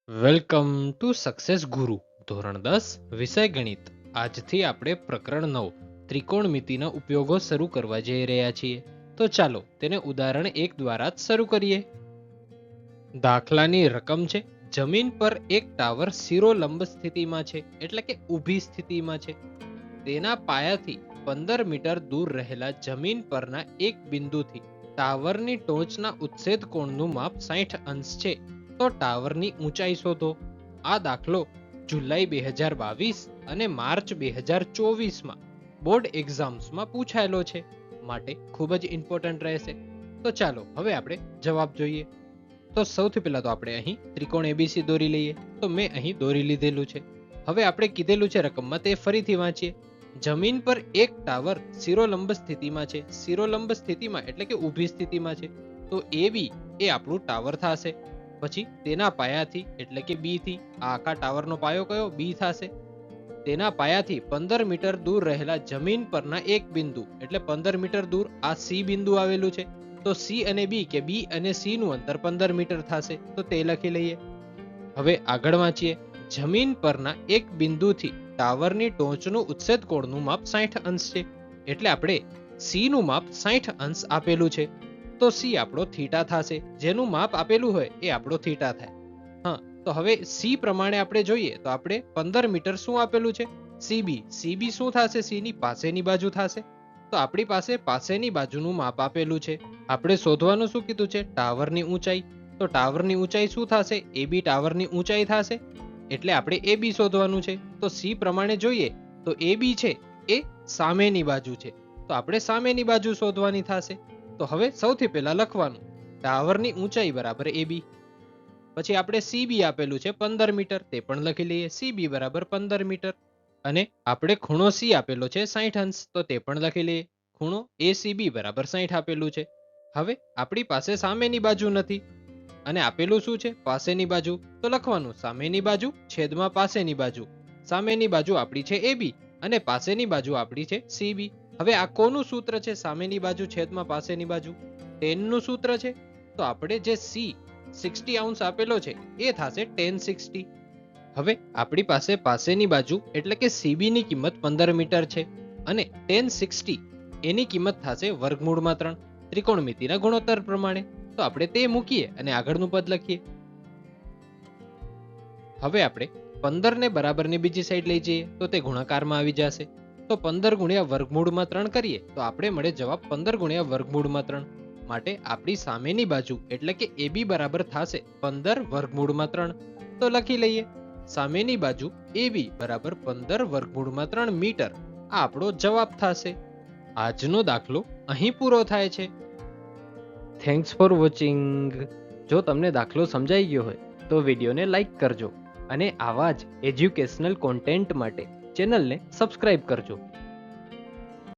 Welcome to success ગુરુ ધોરણ 10 વિષય ગણિત. આજથી આપણે પ્રકરણ 9 ત્રિકોણમિતિના ઉપયોગો શરૂ કરવા જઈ રહ્યા છીએ. તો ચાલો તેને ઉદાહરણ 1 દ્વારા જ શરૂ કરીએ. દાખલાની રકમ છે: જમીન પર એક ટાવર શિરોલંબ સ્થિતિમાં છે, એટલે કે ઊભી સ્થિતિમાં છે. તેના પાયાથી 15 મીટર દૂર રહેલા જમીન પરના એક બિંદુથી ટાવરની ટોચના ઉચ્છેદ કોણનું માપ 60 અંશ છે. તો ટાવરની ઊંચાઈ શોધો. આ દાખલો જુલાઈ 2022 અને માર્ચ 2024માં બોર્ડ એક્ઝામ્સમાં પૂછાયેલો છે, માટે ખૂબ જ ઇમ્પોર્ટન્ટ રહેશે. તો ચાલો હવે આપણે જવાબ જોઈએ. તો સૌથી પહેલા તો આપણે અહીં ત્રિકોણ એબીસી દોરી લઈએ. તો મેં અહીં દોરી લીધેલું છે. હવે આપણે કીધેલું છે રકમમાં, તે ફરીથી વાંચીએ. જમીન પર એક ટાવર શિરોલંબ સ્થિતિમાં છે. શિરોલંબ સ્થિતિમાં એટલે કે ઊભી સ્થિતિમાં છે. તો AB એ આપણું ટાવર થશે. પછી તેના પાયાથી એટલે કે B થી, આ આખા ટાવરનો પાયો કયો? B થશે. તેના પાયાથી 15 મીટર દૂર રહેલા જમીન પરના એક બિંદુ એટલે 15 મીટર દૂર આ C બિંદુ આવેલું છે. તો C અને B કે B અને C નું અંતર 15 મીટર થશે. તો તે લખી લઈએ. હવે આગળ વાંચીએ. જમીન પરના એક બિંદુથી ટાવરની ટોચનું ઉચ્છેદ કોણનું માપ 60 અંશ છે. એટલે આપણે C નું માપ 60 અંશ આપેલું છે. તો C આપણો થીટા થશે. જેનું માપ આપેલું હોય એ આપણો થીટા થાય. હા, તો હવે C પ્રમાણે આપણે જોઈએ તો આપણે 15 મીટર શું આપેલું છે? CB. CB શું થશે? C ની પાસેની બાજુ થશે. તો આપણી પાસે પાસેની બાજુનું માપ આપેલું છે. આપણે શોધવાનું શું કીધું છે? ટાવરની ઊંચાઈ. તો ટાવરની ઊંચાઈ શું થશે? AB ટાવરની ઊંચાઈ થશે. એટલે આપણે AB શોધવાનું છે. તો C પ્રમાણે જોઈએ તો AB છે એ સામેની બાજુ છે. તો આપણે સામેની બાજુ શોધવાની થશે. તો હવે સૌથી પહેલા લખવાનું ટાવરની ઊંચાઈ બરાબર AB. પછી આપણે CB આપેલું છે 15 મીટર, તે પણ લખી લઈએ. CB બરાબર 15 મીટર. અને આપણે ખૂણો C આપેલો છે 60 અંશ, તો તે પણ લખી લઈએ. ખૂણો ACB બરાબર 60 આપેલું છે. હવે આપણી પાસે સામેની બાજુ નથી અને આપેલું શું છે? પાસેની બાજુ. તો લખવાનું સામેની બાજુ છેદમાં પાસેની બાજુ. સામેની બાજુ આપણી છે AB અને પાસેની બાજુ આપણી છે CB. હવે આ કોનું સૂત્ર છે? સામેની બાજુ છેદમાં પાસેની બાજુ. tan નું સૂત્ર છે. તો આપણે જે C 60 અંશ આપેલો છે એ થશે tan 60. હવે આપણી પાસે પાસેની બાજુ એટલે કે CB ની કિંમત 15 મીટર છે અને tan 60 એની કિંમત થશે વર્ગમૂળમાં 3 ત્રિકોણમિતિના ગુણોત્તર પ્રમાણે. તો આપણે તે મૂકીએ અને આગળનું પદ લખીએ. હવે આપણે 15 ને બરાબરની બીજી સાઈડ લઈ જઈએ તો તે ગુણાકારમાં આવી જશે. તો 15 ગુણ્યા વર્ગમૂળમાં 3 કરીએ તો આપણે મળે જવાબ 15 ગુણ્યા વર્ગમૂળમાં 3. માટે આપણી સામેની બાજુ એટલે કે AB બરાબર થશે 15 વર્ગમૂળમાં 3. તો લખી લઈએ. સામેની બાજુ AB બરાબર 15 વર્ગમૂળમાં 3 મીટર. આ આપણો જવાબ થશે. આજનો દાખલો અહીં પૂરો થાય છે. Thanks for watching. જો તમને દાખલો સમજાઈ ગયો હોય તો વિડીયોને લાઈક કરજો અને આવા જ એજ્યુકેશનલ કોન્ટેન્ટ માટે ચેનલને સબસ્ક્રાઇબ કરજો.